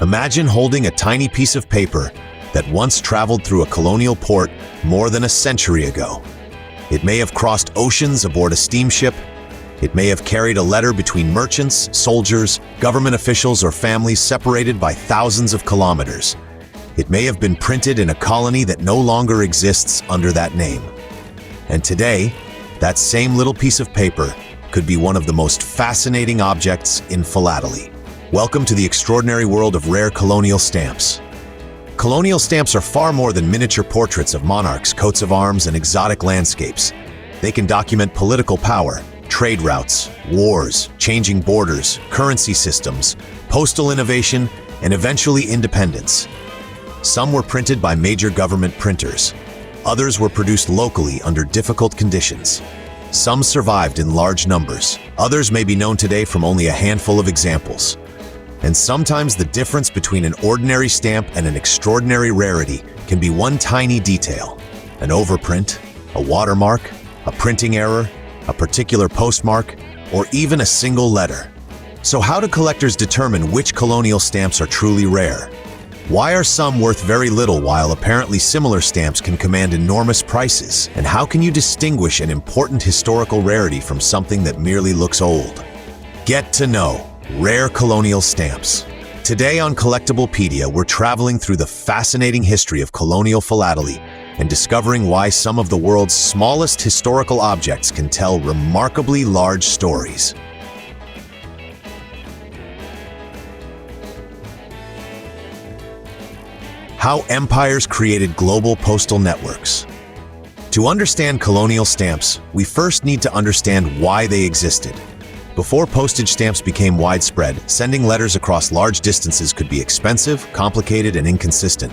Imagine holding a tiny piece of paper that once traveled through a colonial port more than a century ago. It may have crossed oceans aboard a steamship. It may have carried a letter between merchants, soldiers, government officials, or families separated by thousands of kilometers. It may have been printed in a colony that no longer exists under that name. And today, that same little piece of paper could be one of the most fascinating objects in philately. Welcome to the extraordinary world of rare colonial stamps. Colonial stamps are far more than miniature portraits of monarchs, coats of arms, and exotic landscapes. They can document political power, trade routes, wars, changing borders, currency systems, postal innovation, and eventually independence. Some were printed by major government printers. Others were produced locally under difficult conditions. Some survived in large numbers. Others may be known today from only a handful of examples. And sometimes the difference between an ordinary stamp and an extraordinary rarity can be one tiny detail: an overprint, a watermark, a printing error, a particular postmark, or even a single letter. So how do collectors determine which colonial stamps are truly rare? Why are some worth very little while apparently similar stamps can command enormous prices? And how can you distinguish an important historical rarity from something that merely looks old? Get to know rare colonial stamps. Today on Collectiblepedia, we're traveling through the fascinating history of colonial philately and discovering why some of the world's smallest historical objects can tell remarkably large stories. How empires created global postal networks. To understand colonial stamps, we first need to understand why they existed. Before postage stamps became widespread, sending letters across large distances could be expensive, complicated, and inconsistent.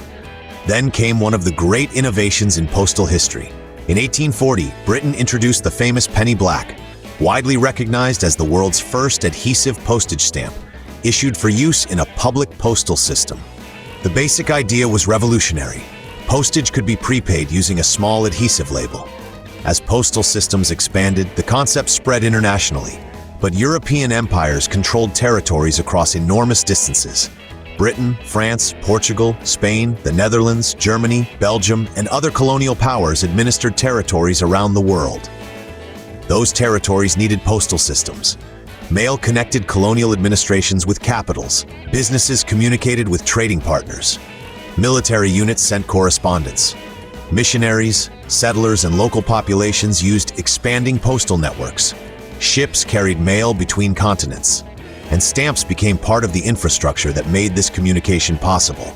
Then came one of the great innovations in postal history. In 1840, Britain introduced the famous penny black, widely recognized as the world's first adhesive postage stamp, issued for use in a public postal system. The basic idea was revolutionary. Postage could be prepaid using a small adhesive label. As postal systems expanded, the concept spread internationally, but European empires controlled territories across enormous distances. Britain, France, Portugal, Spain, the Netherlands, Germany, Belgium, and other colonial powers administered territories around the world. Those territories needed postal systems. Mail connected colonial administrations with capitals. Businesses communicated with trading partners. Military units sent correspondence. Missionaries, settlers, and local populations used expanding postal networks. Ships carried mail between continents. And stamps became part of the infrastructure that made this communication possible.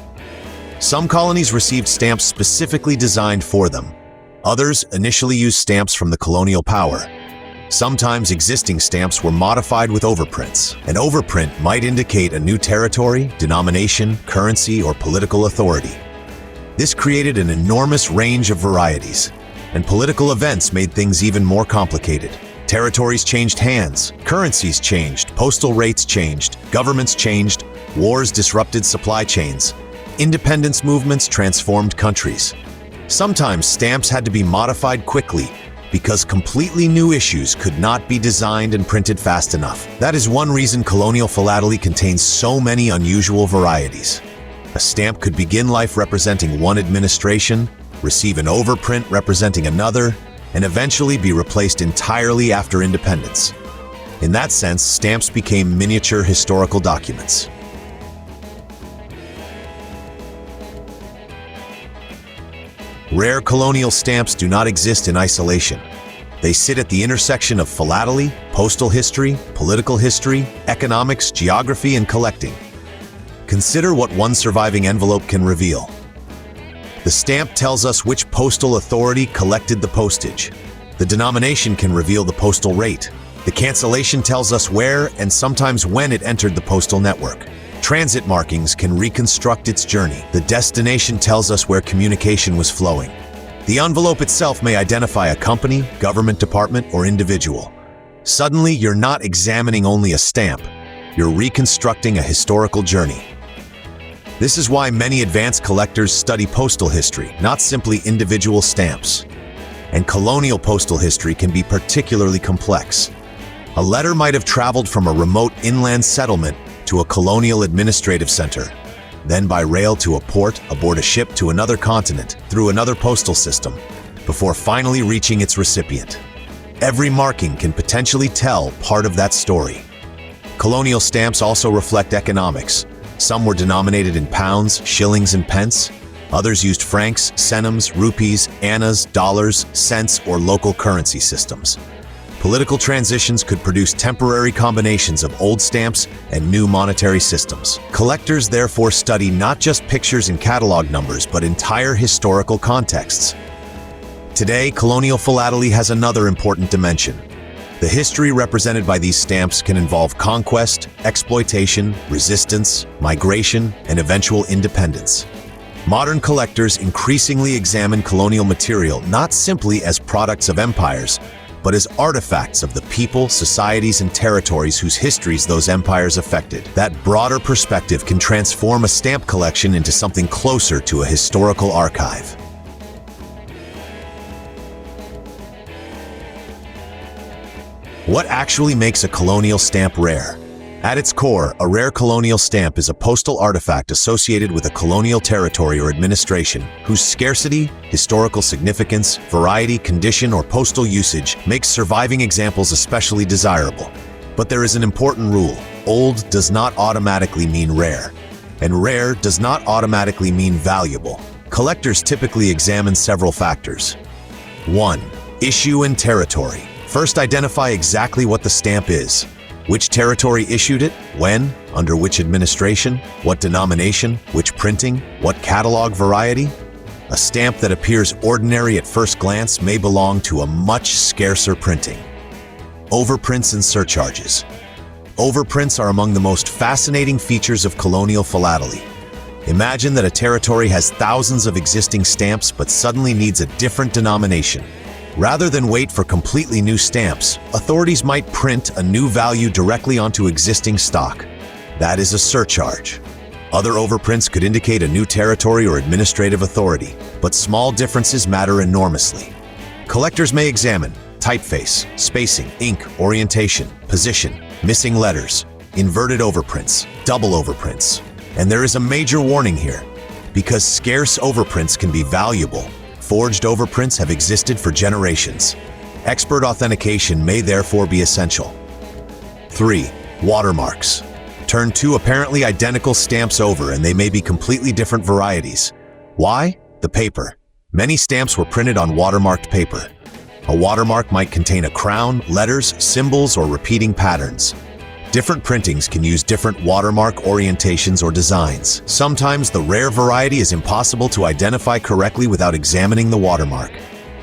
Some colonies received stamps specifically designed for them. Others initially used stamps from the colonial power. Sometimes existing stamps were modified with overprints. An overprint might indicate a new territory, denomination, currency, or political authority. This created an enormous range of varieties, and political events made things even more complicated. Territories changed hands, currencies changed, postal rates changed, governments changed, wars disrupted supply chains, independence movements transformed countries. Sometimes stamps had to be modified quickly because completely new issues could not be designed and printed fast enough. That is one reason colonial philately contains so many unusual varieties. A stamp could begin life representing one administration, receive an overprint representing another, and eventually be replaced entirely after independence. In that sense, stamps became miniature historical documents. Rare colonial stamps do not exist in isolation. They sit at the intersection of philately, postal history, political history, economics, geography, and collecting. Consider what one surviving envelope can reveal. The stamp tells us which postal authority collected the postage. The denomination can reveal the postal rate. The cancellation tells us where and sometimes when it entered the postal network. Transit markings can reconstruct its journey. The destination tells us where communication was flowing. The envelope itself may identify a company, government department, or individual. Suddenly, you're not examining only a stamp. You're reconstructing a historical journey. This is why many advanced collectors study postal history, not simply individual stamps. And colonial postal history can be particularly complex. A letter might have traveled from a remote inland settlement to a colonial administrative center. then by rail to a port, aboard a ship to another continent, through another postal system, before finally reaching its recipient. Every marking can potentially tell part of that story. Colonial stamps also reflect economics. Some were denominated in pounds, shillings, and pence. Others used francs, centimes, rupees, annas, dollars, cents, or local currency systems. Political transitions could produce temporary combinations of old stamps and new monetary systems. Collectors therefore study not just pictures and catalog numbers, but entire historical contexts. Today, colonial philately has another important dimension. The history represented by these stamps can involve conquest, exploitation, resistance, migration, and eventual independence. Modern collectors increasingly examine colonial material not simply as products of empires, but as artifacts of the people, societies, and territories whose histories those empires affected. That broader perspective can transform a stamp collection into something closer to a historical archive. What actually makes a colonial stamp rare? At its core, a rare colonial stamp is a postal artifact associated with a colonial territory or administration whose scarcity, historical significance, variety, condition, or postal usage makes surviving examples especially desirable. But there is an important rule. Old does not automatically mean rare, and rare does not automatically mean valuable. Collectors typically examine several factors. 1. Issue and territory. First, identify exactly what the stamp is. Which territory issued it, when, under which administration, what denomination, which printing, what catalog variety? A stamp that appears ordinary at first glance may belong to a much scarcer printing. Overprints and surcharges. Overprints are among the most fascinating features of colonial philately. Imagine that a territory has thousands of existing stamps but suddenly needs a different denomination. Rather than wait for completely new stamps, authorities might print a new value directly onto existing stock. That is a surcharge. Other overprints could indicate a new territory or administrative authority, but small differences matter enormously. Collectors may examine typeface, spacing, ink, orientation, position, missing letters, inverted overprints, double overprints. And there is a major warning here. Because scarce overprints can be valuable, forged overprints have existed for generations. Expert authentication may therefore be essential. 3. Watermarks. Turn two apparently identical stamps over and they may be completely different varieties. Why? The paper. Many stamps were printed on watermarked paper. A watermark might contain a crown, letters, symbols, or repeating patterns. Different printings can use different watermark orientations or designs. Sometimes the rare variety is impossible to identify correctly without examining the watermark.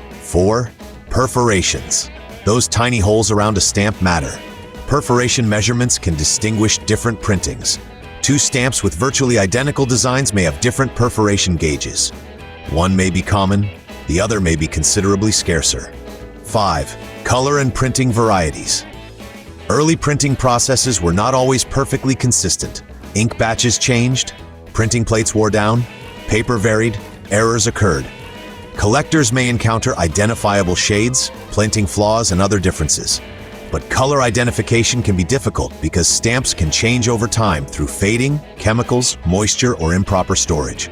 4. Perforations. Those tiny holes around a stamp matter. Perforation measurements can distinguish different printings. Two stamps with virtually identical designs may have different perforation gauges. One may be common, the other may be considerably scarcer. 5. Color and printing varieties. Early printing processes were not always perfectly consistent. Ink batches changed, printing plates wore down, paper varied, errors occurred. Collectors may encounter identifiable shades, printing flaws, and other differences. But color identification can be difficult because stamps can change over time through fading, chemicals, moisture, or improper storage.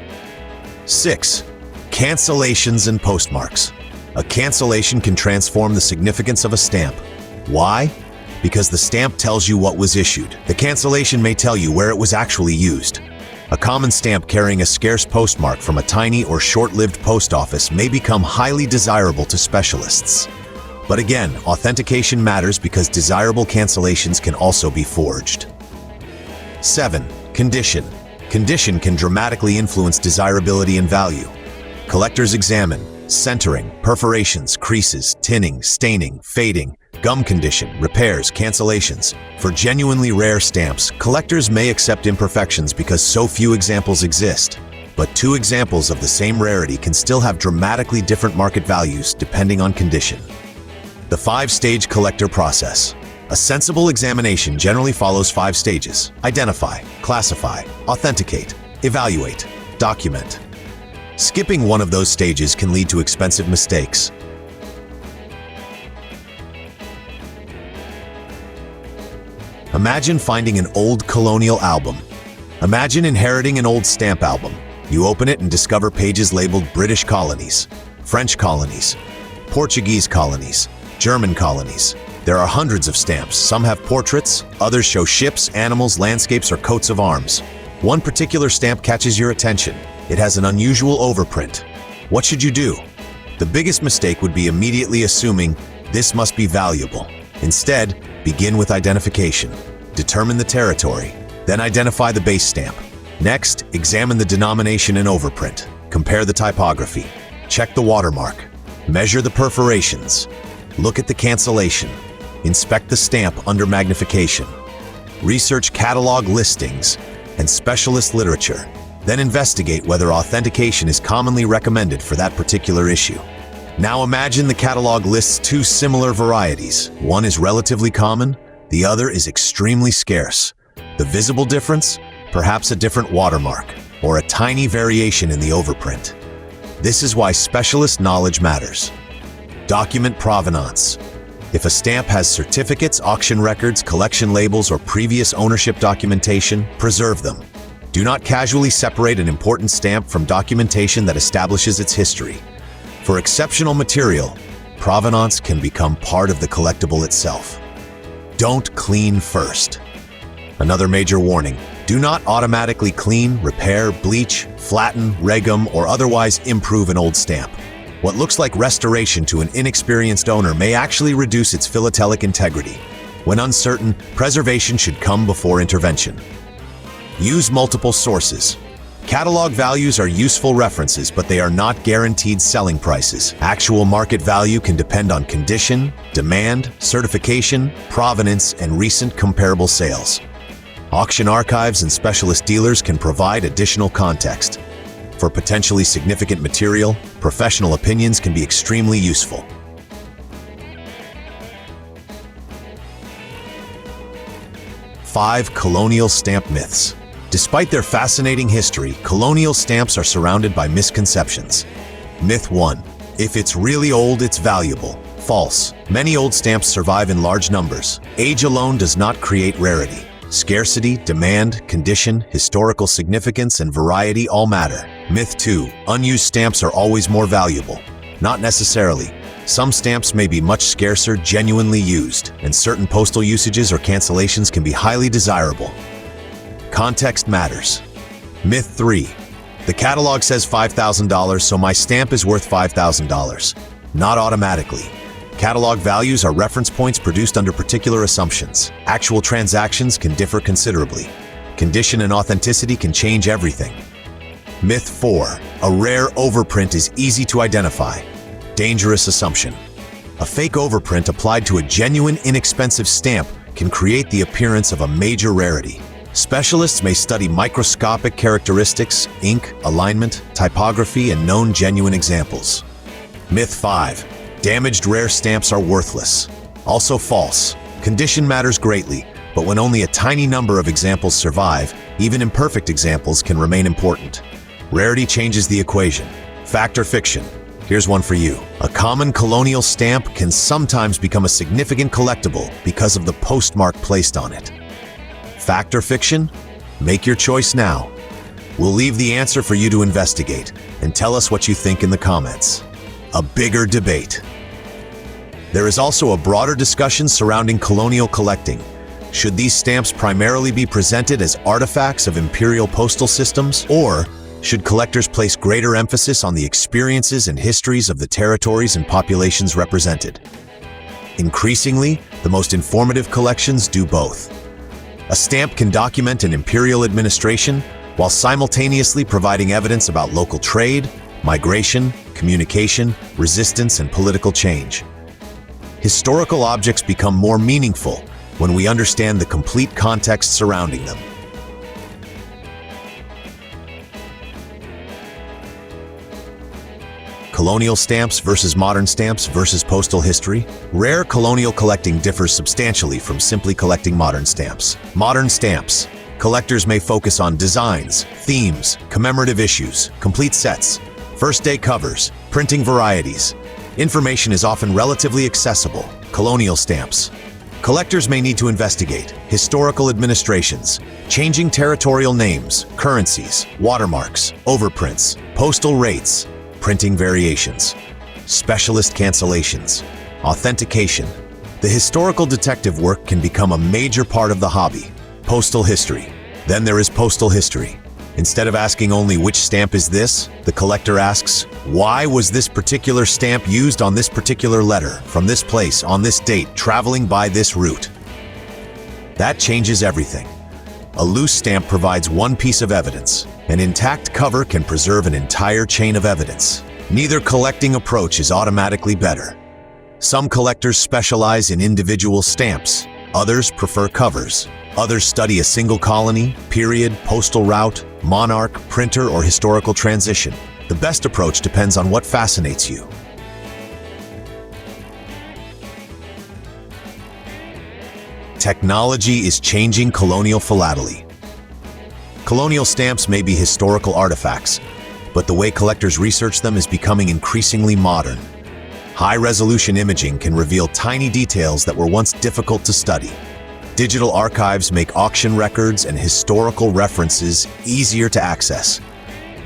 6. Cancellations and postmarks. A cancellation can transform the significance of a stamp. Why? Because the stamp tells you what was issued. The cancellation may tell you where it was actually used. A common stamp carrying a scarce postmark from a tiny or short-lived post office may become highly desirable to specialists. But again, authentication matters because desirable cancellations can also be forged. 7. Condition. Condition can dramatically influence desirability and value. Collectors examine centering, perforations, creases, tinning, staining, fading, gum condition, repairs, cancellations. For genuinely rare stamps, collectors may accept imperfections because so few examples exist. But two examples of the same rarity can still have dramatically different market values depending on condition. The 5-stage collector process. A sensible examination generally follows 5 stages: identify, classify, authenticate, evaluate, document. Skipping one of those stages can lead to expensive mistakes. Imagine finding an old colonial album. Imagine inheriting an old stamp album. You open it and discover pages labeled British colonies, French colonies, Portuguese colonies, German colonies. There are hundreds of stamps. Some have portraits, others show ships, animals, landscapes, or coats of arms. One particular stamp catches your attention. It has an unusual overprint. What should you do? The biggest mistake would be immediately assuming this must be valuable. Instead, begin with identification. Determine the territory, then identify the base stamp. Next, examine the denomination and overprint. Compare the typography. Check the watermark. Measure the perforations. Look at the cancellation. Inspect the stamp under magnification. Research catalog listings and specialist literature. Then investigate whether authentication is commonly recommended for that particular issue. Now imagine the catalog lists two similar varieties. One is relatively common, the other is extremely scarce. The visible difference? Perhaps a different watermark, or a tiny variation in the overprint. This is why specialist knowledge matters. Document provenance. If a stamp has certificates, auction records, collection labels, or previous ownership documentation, preserve them. Do not casually separate an important stamp from documentation that establishes its history. For exceptional material, provenance can become part of the collectible itself. Don't clean first. Another major warning: do not automatically clean, repair, bleach, flatten, regum, or otherwise improve an old stamp. What looks like restoration to an inexperienced owner may actually reduce its philatelic integrity. When uncertain, preservation should come before intervention. Use multiple sources. Catalog values are useful references, but they are not guaranteed selling prices. Actual market value can depend on condition, demand, certification, provenance, and recent comparable sales. Auction archives and specialist dealers can provide additional context. For potentially significant material, professional opinions can be extremely useful. Five colonial stamp myths. Despite their fascinating history, colonial stamps are surrounded by misconceptions. Myth 1. If it's really old, it's valuable. False. Many old stamps survive in large numbers. Age alone does not create rarity. Scarcity, demand, condition, historical significance, and variety all matter. Myth 2. Unused stamps are always more valuable. Not necessarily. Some stamps may be much scarcer, genuinely used, and certain postal usages or cancellations can be highly desirable. Context matters. Myth 3. The catalog says $5,000, so my stamp is worth $5,000. Not automatically. Catalog values are reference points produced under particular assumptions. Actual transactions can differ considerably. Condition and authenticity can change everything. Myth 4. A rare overprint is easy to identify. Dangerous assumption. A fake overprint applied to a genuine, inexpensive stamp can create the appearance of a major rarity. Specialists may study microscopic characteristics, ink, alignment, typography, and known genuine examples. Myth 5. Damaged rare stamps are worthless. Also false. Condition matters greatly, but when only a tiny number of examples survive, even imperfect examples can remain important. Rarity changes the equation. Fact or fiction? Here's one for you. A common colonial stamp can sometimes become a significant collectible because of the postmark placed on it. Fact or fiction? Make your choice now. We'll leave the answer for you to investigate, and tell us what you think in the comments. A bigger debate. There is also a broader discussion surrounding colonial collecting. Should these stamps primarily be presented as artifacts of imperial postal systems, or should collectors place greater emphasis on the experiences and histories of the territories and populations represented? Increasingly, the most informative collections do both. A stamp can document an imperial administration while simultaneously providing evidence about local trade, migration, communication, resistance, and political change. Historical objects become more meaningful when we understand the complete context surrounding them. Colonial stamps versus modern stamps versus postal history. Rare colonial collecting differs substantially from simply collecting modern stamps. Modern stamps. Collectors may focus on designs, themes, commemorative issues, complete sets, first-day covers, printing varieties. Information is often relatively accessible. Colonial stamps. Collectors may need to investigate historical administrations, changing territorial names, currencies, watermarks, overprints, postal rates, printing variations, specialist cancellations, authentication. The historical detective work can become a major part of the hobby. Postal history. Then there is postal history. Instead of asking only which stamp is this, the collector asks, why was this particular stamp used on this particular letter, from this place, on this date, traveling by this route? That changes everything. A loose stamp provides one piece of evidence. An intact cover can preserve an entire chain of evidence. Neither collecting approach is automatically better. Some collectors specialize in individual stamps. Others prefer covers. Others study a single colony, period, postal route, monarch, printer, or historical transition. The best approach depends on what fascinates you. Technology is changing colonial philately. Colonial stamps may be historical artifacts, but the way collectors research them is becoming increasingly modern. High-resolution imaging can reveal tiny details that were once difficult to study. Digital archives make auction records and historical references easier to access.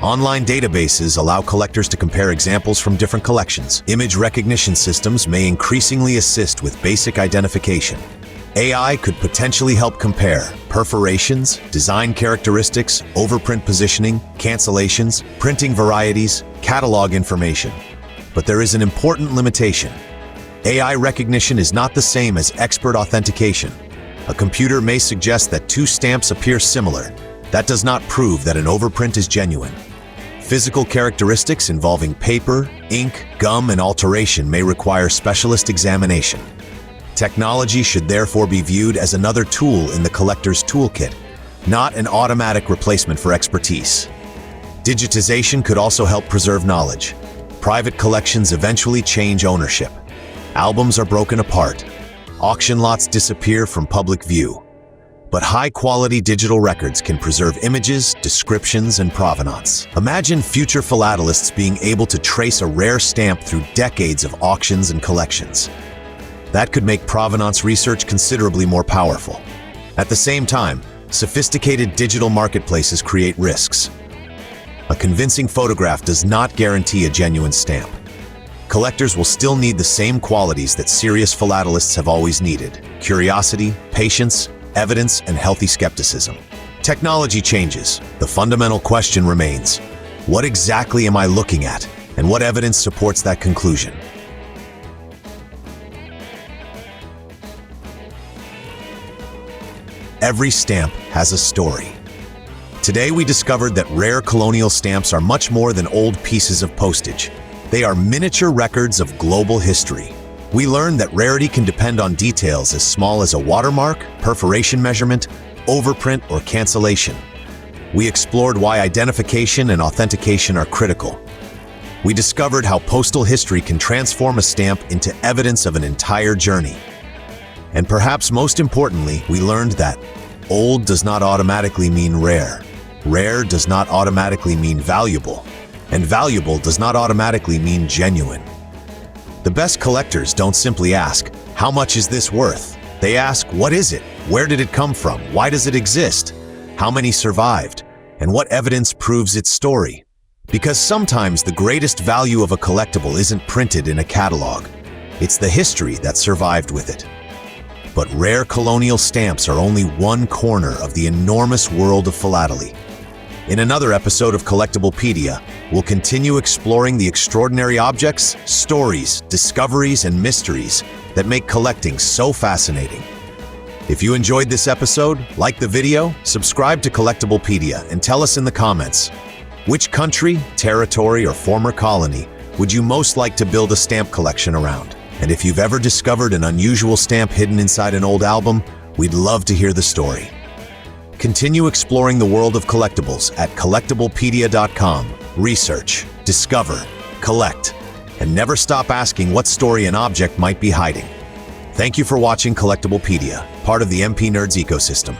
Online databases allow collectors to compare examples from different collections. Image recognition systems may increasingly assist with basic identification. AI could potentially help compare perforations, design characteristics, overprint positioning, cancellations, printing varieties, catalog information. But there is an important limitation. AI recognition is not the same as expert authentication. A computer may suggest that two stamps appear similar. That does not prove that an overprint is genuine. Physical characteristics involving paper, ink, gum, and alteration may require specialist examination. Technology should therefore be viewed as another tool in the collector's toolkit, not an automatic replacement for expertise. Digitization could also help preserve knowledge. Private collections eventually change ownership. Albums are broken apart. Auction lots disappear from public view. But high-quality digital records can preserve images, descriptions, and provenance. Imagine future philatelists being able to trace a rare stamp through decades of auctions and collections. That could make provenance research considerably more powerful. At the same time, sophisticated digital marketplaces create risks. A convincing photograph does not guarantee a genuine stamp. Collectors will still need the same qualities that serious philatelists have always needed: curiosity, patience, evidence, and healthy skepticism. Technology changes. The fundamental question remains: what exactly am I looking at, and what evidence supports that conclusion? Every stamp has a story. Today we discovered that rare colonial stamps are much more than old pieces of postage. They are miniature records of global history. We learned that rarity can depend on details as small as a watermark, perforation measurement, overprint, or cancellation. We explored why identification and authentication are critical. We discovered how postal history can transform a stamp into evidence of an entire journey. And perhaps most importantly, we learned that old does not automatically mean rare. Rare does not automatically mean valuable. And valuable does not automatically mean genuine. The best collectors don't simply ask, how much is this worth? They ask, what is it? Where did it come from? Why does it exist? How many survived? And what evidence proves its story? Because sometimes the greatest value of a collectible isn't printed in a catalog. It's the history that survived with it. But rare colonial stamps are only one corner of the enormous world of philately. In another episode of Collectiblepedia, we'll continue exploring the extraordinary objects, stories, discoveries, and mysteries that make collecting so fascinating. If you enjoyed this episode, like the video, subscribe to Collectiblepedia, and tell us in the comments, which country, territory, or former colony would you most like to build a stamp collection around? And if you've ever discovered an unusual stamp hidden inside an old album, we'd love to hear the story. Continue exploring the world of collectibles at collectiblepedia.com. Research, discover, collect, and never stop asking what story an object might be hiding. Thank you for watching Collectiblepedia, part of the MP Nerds ecosystem.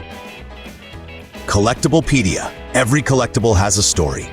Collectiblepedia. Every collectible has a story.